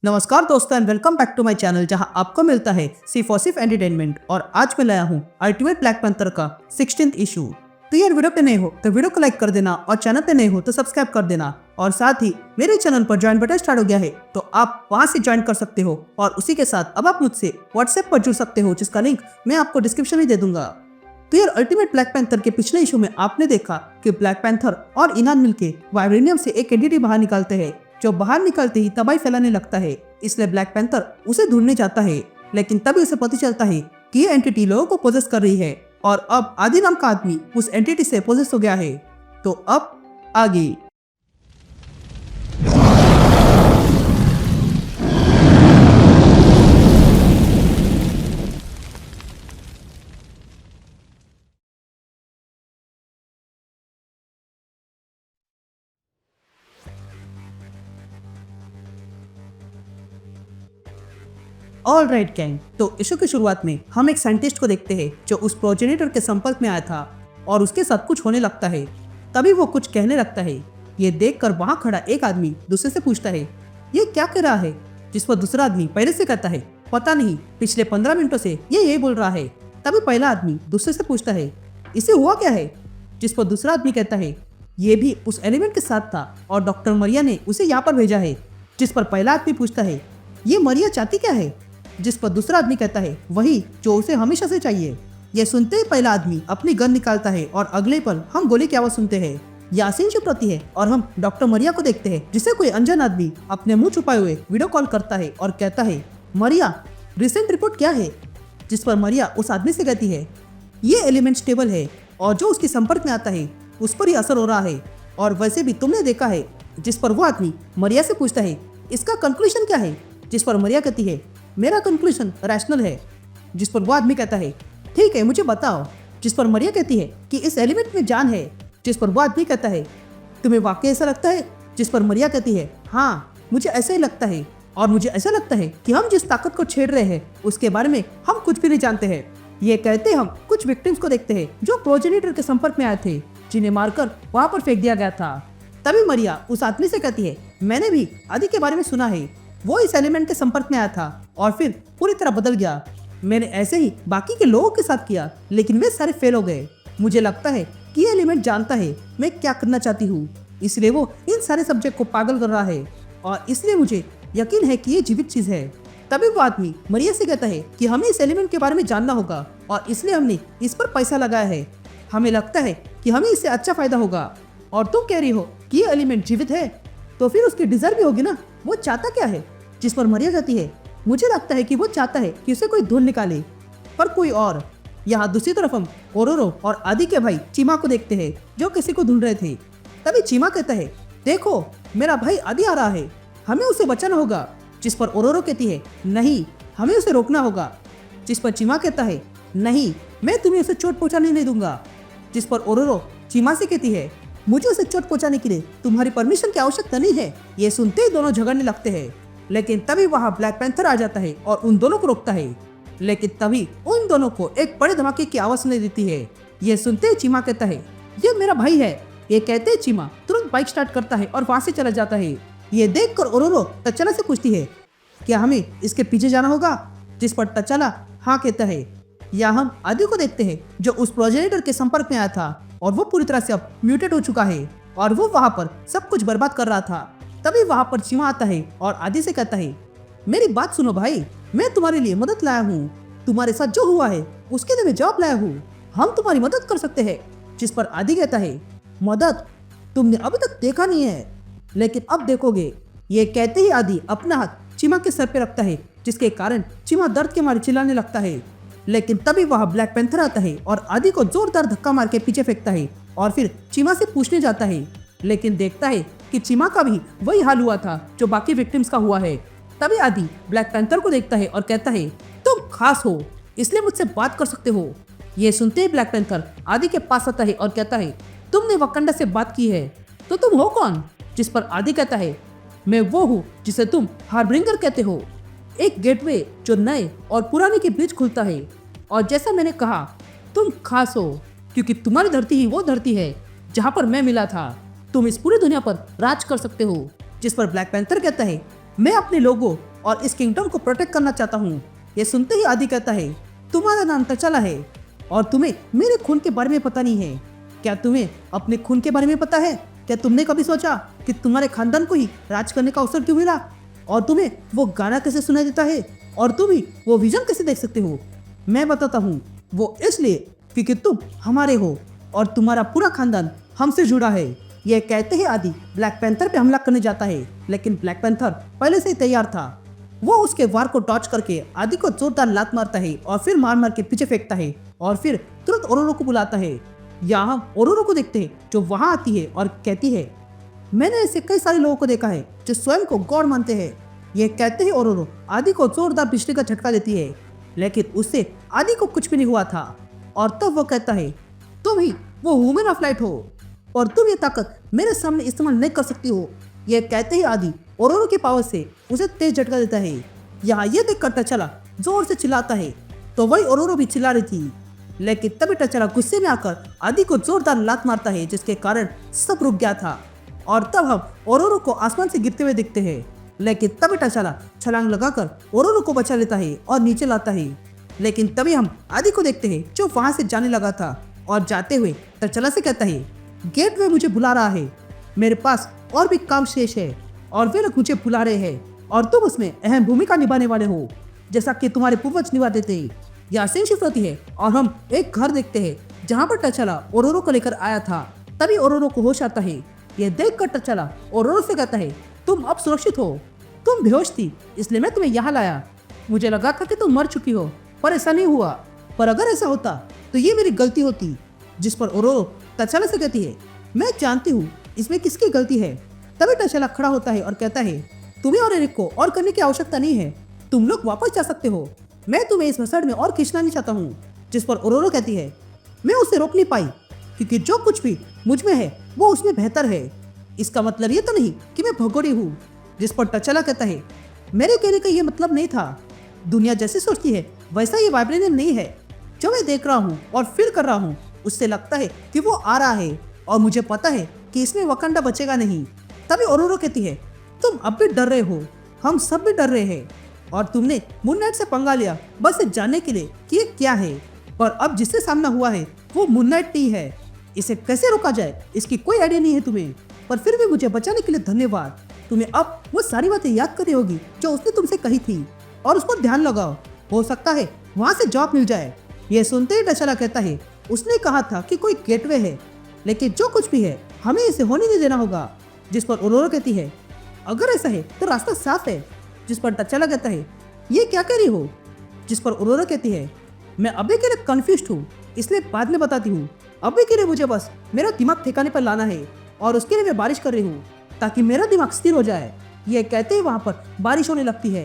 नमस्कार दोस्तों and welcome back to my channel जहां आपको मिलता है सिर्फ और सिर्फ एंटरटेनमेंट। और आज मैं लाया हूं अल्टीमेट ब्लैक पैंथर का 16th इशू। तो यार वीडियो पे नए हो तो वीडियो को लाइक कर देना और चैनल पे नए हो तो सब्सक्राइब कर देना। और साथ ही मेरे चैनल पर ज्वाइन बटन स्टार्ट हो गया है तो आप वहां से ज्वाइन कर सकते हो। और उसी के साथ अब आप मुझसे व्हाट्सएप पर जुड़ सकते हो जिसका लिंक मैं आपको डिस्क्रिप्शन में दे दूंगा। तो यार अल्टीमेट ब्लैक पैंथर के पिछले इशू में आपने देखा कि ब्लैक पैंथर और इनान मिलके वाइब्रेनियम से एक एंटिटी बाहर निकालते हैं जो बाहर निकलते ही तबाही फैलाने लगता है। इसलिए ब्लैक पैंथर उसे ढूंढने जाता है, लेकिन तभी उसे पता चलता है कि ये एंटिटी लोगों को पोजेस कर रही है और अब आदि नाम का आदमी उस एंटिटी से पोजेस हो गया है। तो अब आगे ऑल राइट गैंग, तो इशू की शुरुआत में हम एक साइंटिस्ट को देखते हैं जो उस प्रोजेनिटर के संपर्क में आया था और उसके साथ कुछ होने लगता है। तभी वो कुछ कहने लगता है। ये देखकर वहां खड़ा एक आदमी दूसरे से पूछता है, ये क्या कह रहा है? जिस पर दूसरा आदमी पहले से कहता है, पता नहीं, पिछले 15 मिनटों से ये यही बोल रहा है। तभी पहला आदमी दूसरे से पूछता है, इसे हुआ क्या है? जिस पर दूसरा आदमी कहता है, ये भी उस एलिमेंट के साथ था और डॉक्टर मरिया ने उसे यहाँ पर भेजा है। जिस पर पहला आदमी पूछता है, ये मरिया चाहती क्या है? जिस पर दूसरा आदमी कहता है, वही जो उसे हमेशा से चाहिए। यह सुनते ही पहला आदमी अपनी गन निकालता है और अगले पल हम गोली की आवाज सुनते हैं। यासीन चुप रहती है और हम डॉक्टर मरिया को देखते हैं जिसे कोई अनजान आदमी अपने मुंह छुपाए हुए वीडियो कॉल करता है और कहता है, मरिया रिसेंट रिपोर्ट क्या है? जिस पर मरिया उस आदमी से कहती है, ये एलिमेंट स्टेबल है और जो उसके संपर्क में आता है उस पर ही असर हो रहा है और वैसे भी तुमने देखा है। जिस पर वो आदमी मरिया से पूछता है, इसका कंक्लूजन क्या है? जिस पर मरिया कहती है, मेरा कंक्लूजन रैशनल है। जिस पर वो आदमी कहता है, ठीक है, मुझे बताओ। जिस पर मरिया कहती है कि इस एलिमेंट में जान है। जिस पर वो आदमी कहता है, तुम्हें वाकई ऐसा लगता है? जिस पर मरिया कहती है, हाँ, मुझे ऐसा ही लगता है और मुझे ऐसा लगता है कि हम जिस ताकत को छेड़ रहे हैं उसके बारे में हम कुछ भी नहीं जानते हैं। ये कहते हम कुछ विक्टिम्स को देखते हैं जो प्रोजेनिटर के संपर्क में आए थे, जिन्हें मारकर वहां पर फेंक दिया गया था। तभी मरिया उस आदमी से कहती है, मैंने भी आदि के बारे में सुना है। वो इस एलिमेंट के संपर्क में आया था और फिर पूरी तरह बदल गया। मैंने ऐसे ही बाकी के लोगों के साथ किया, लेकिन वे सारे फेल हो गए। मुझे लगता है कि ये एलिमेंट जानता है मैं क्या करना चाहती हूँ, इसलिए वो इन सारे सब्जेक्ट को पागल कर रहा है और इसलिए मुझे यकीन है कि ये जीवित चीज है। तभी वो आदमी मरिया से कहता है कि हमें इस एलिमेंट के बारे में जानना होगा और इसलिए हमने इस पर पैसा लगाया है। हमें लगता है कि हमें इससे अच्छा फायदा होगा। और तुम कह रही हो कि ये एलिमेंट जीवित है, तो फिर उसकी डिजर्व भी होगी ना। वो चाहता क्या है? जिस पर मरिया कहती है, मुझे लगता है कि वो चाहता है कि उसे कोई ढूंढ निकाले, पर कोई और। यहाँ दूसरी तरफ हम ओरोरो और आदि के भाई चीमा को देखते हैं जो किसी को ढूंढ रहे थे। तभी चीमा कहता है, देखो, मेरा भाई आदि आ रहा है, हमें उसे बचाना होगा। जिस पर ओरोरो कहती है, नहीं, हमें उसे रोकना होगा। जिस पर चीमा कहता है, नहीं, मैं तुम्हें उसे चोट पहुंचाने नहीं दूंगा। जिस पर ओरोरो चीमा से कहती है, मुझे उसे चोट पहुंचाने के लिए तुम्हारी परमिशन की आवश्यकता नहीं है। ये सुनते ही दोनों झगड़ने लगते हैं, लेकिन तभी वहां ब्लैक पैंथर आ जाता है और उन दोनों को रोकता है। लेकिन तभी उन दोनों को एक बड़े धमाके की आवाज सुनाई देती है। ये सुनते ही चीमा कहता है, ये मेरा भाई है। ये कहते ही चीमा तुरंत बाइक स्टार्ट करता है और वहां से चला जाता है। ये देखकर ओरोरो तचला से पूछती है, क्या हमें इसके पीछे जाना होगा? जिस पर तचला हाँ कहता है। यहाँ हम आदि को देखते हैं जो उस प्रोजेनिटर के संपर्क में आया था और वो पूरी तरह से अब म्यूटेट हो चुका है और वो वहां पर सब कुछ बर्बाद कर रहा था। तभी वहां पर चीमा आता है और आदि से कहता है, मेरी बात सुनो भाई, मैं तुम्हारे लिए मदद लाया हूँ। तुम्हारे साथ जो हुआ है उसके लिए मैं जवाब लाया हूँ। हम तुम्हारी मदद कर सकते हैं। जिस पर आदि कहता है, मदद? तुमने अभी तक देखा नहीं है, लेकिन अब देखोगे। ये कहते ही आदि अपना हाथ चीमा के सर पे रखता है, जिसके कारण चीमा दर्द के मारे चिल्लाने लगता है। लेकिन तभी वहां ब्लैक पैंथर आता है और आदि को जोरदार धक्का मार के पीछे फेंकता है और फिर चीमा से पूछने जाता है, लेकिन देखता है कि चीमा का भी वही हाल हुआ था जो बाकी विक्टिम्स का हुआ है। तभी आदि ब्लैक पैंथर को देखता है और कहता है, तुम खास हो, इसलिए मुझसे बात कर सकते हो। ये सुनते ही ब्लैक पैंथर आदि के पास आता है और कहता है, तुमने वकंडा से बात की है, तो तुम हो कौन? जिस पर आदि कहता है, मैं वो हूँ जिसे तुम हार्बिंगर कहते हो, एक गेटवे जो नए और पुराने के बीच खुलता है। और जैसा मैंने कहा, तुम खास हो क्योंकि तुम्हारी धरती ही वो धरती है जहाँ पर मैं मिला था। तुम इस पूरी दुनिया पर राज कर सकते हो। जिस पर ब्लैक पैंथर कहता है, मैं अपने लोगों और इस किंगडम को प्रोटेक्ट करना चाहता हूँ। ये सुनते ही आदि कहता है, तुम्हारा नाम तचाला है और तुम्हें मेरे खून के बारे में पता नहीं है। क्या तुम्हें अपने खून के बारे में पता है? क्या तुमने कभी सोचा कि तुम्हारे खानदान को ही राज करने का अवसर क्यों मिला? और तुम्हें वो गाना कैसे सुनाई देता है? और तुम ही वो विजन कैसे देख सकते हो? मैं बताता हूँ, वो इसलिए क्योंकि तुम हमारे हो और तुम्हारा पूरा खानदान हमसे जुड़ा है। ये कहते ही आदि ब्लैक पैंथर पे हमला करने जाता है, लेकिन ब्लैक पैंथर पहले से ही तैयार था। वो उसके वार को डॉच करके आदि को जोरदार लात मारता है और फिर मार मार के पीछे फेंकता है और फिर तुरंत ओरोरो को बुलाता है। यहाँ हम ओरोरो को देखते हैं जो वहां आती है और कहती है, मैंने ऐसे कई सारे लोगों को देखा है जो स्वयं को गॉड मानते हैं। ये कहते ही ओरोरो आदि को जोरदार बिजली का झटका देती है, लेकिन उससे आदि को कुछ भी नहीं हुआ था। और तब वो कहता है, तुम ही वो वुमेन ऑफ लाइट हो और तुम ये ताकत मेरे सामने इस्तेमाल नहीं कर सकती हो। ये कहते ही आदि ओरोरो की पावर से उसे तेज झटका देता है। यहाँ ये देख कर टचाला जोर से चिल्लाता है, तो वही ओरोरो भी चिल्ला रही थी, लेकिन तभी टचाला गुस्से में आकर आदि को जोरदार लात मारता है, जिसके कारण सब रुक गया था। और तब हम ओरोरो को आसमान से गिरते हुए देखते हैं, लेकिन तभी टचाला छलांग लगाकर ओरोरो को बचा लेता है और नीचे लाता है। लेकिन तभी हम आदि को देखते हैं जो वहां से जाने लगा था और जाते हुए टचाला से कहता है, गेट वे मुझे बुला रहा है, मेरे पास और भी काम शेष है और वे लोग मुझे बुला रहे हैं और तुम उसमें अहम भूमिका निभाने वाले हो, जैसा कि तुम्हारे पूर्वज निभाते थे। यह सीन शिफ्ट होती है और हम एक घर देखते हैं जहाँ पर टचाला ओरोरो को लेकर आया था। तभी ओरोरो को होश आता है। यह देख कर टचाला ओरोरो से कहता है, तुम अब सुरक्षित हो, तुम बेहोश थी इसलिए मैं तुम्हें यहाँ लाया। मुझे लगा था कि तुम मर चुकी हो, पर ऐसा नहीं हुआ। पर अगर ऐसा होता तो ये मेरी गलती होती। जिस पर ओरोरो टचाला से कहती है, मैं जानती हूँ इसमें किसकी गलती है। तभी टचाला खड़ा होता है और कहता है, तुम्हें और एरिक को और करने की आवश्यकता नहीं है, तुम लोग वापस जा सकते हो। मैं तुम्हें इस मसड़ में और खींचना नहीं चाहता हूँ। जिस पर ओरोरो कहती है, मैं उसे रोक नहीं पाई क्योंकि जो कुछ भी मुझ में है वो उसमें बेहतर है। इसका मतलब ये तो नहीं कि मैं भगोड़ी हूँ। जिस पर टचाला कहता है, मेरे कहने का ये मतलब नहीं था। दुनिया जैसे सोचती है वैसा ये वाइब्रेनियम नहीं है। जो मैं देख रहा हूँ और फील कर रहा हूँ उससे लगता है कि वो आ रहा है और मुझे पता है कि इसमें वकांडा बचेगा नहीं। तभी ओरोरो कहती है, तुम अब भी डर रहे हो, हम सब भी डर रहे हैं और तुमने मून नाइट से पंगा लिया बस ये जानने के लिए कि ये क्या है। पर अब जिससे सामना हुआ है वो मून नाइट नहीं है। इसे कैसे रोका जाए इसकी कोई आइडिया नहीं है तुम्हें, पर फिर भी मुझे बचाने के लिए धन्यवाद। तुम्हें अब वो सारी बातें याद करनी होगी जो उसने तुमसे कही थी और उस पर ध्यान लगाओ, हो सकता है वहाँ से जॉब मिल जाए। ये सुनते ही टचाला कहता है, उसने कहा था कि कोई गेटवे है, लेकिन जो कुछ भी है हमें इसे होने नहीं देना होगा। जिस पर ओरोरो कहती है, अगर ऐसा है तो रास्ता साफ है। जिस पर टचाला कहता है, ये क्या कह रही हो? जिस पर ओरोरो कहती है, मैं अभी के लिए कंफ्यूज्ड हूँ, इसलिए बाद में बताती हूँ। अभी के लिए मुझे बस मेरा दिमाग ठिकाने पर लाना है और उसके लिए मैं बारिश कर रही हूँ ताकि मेरा दिमाग स्थिर हो जाए। ये कहते ही वहाँ पर बारिश होने लगती है।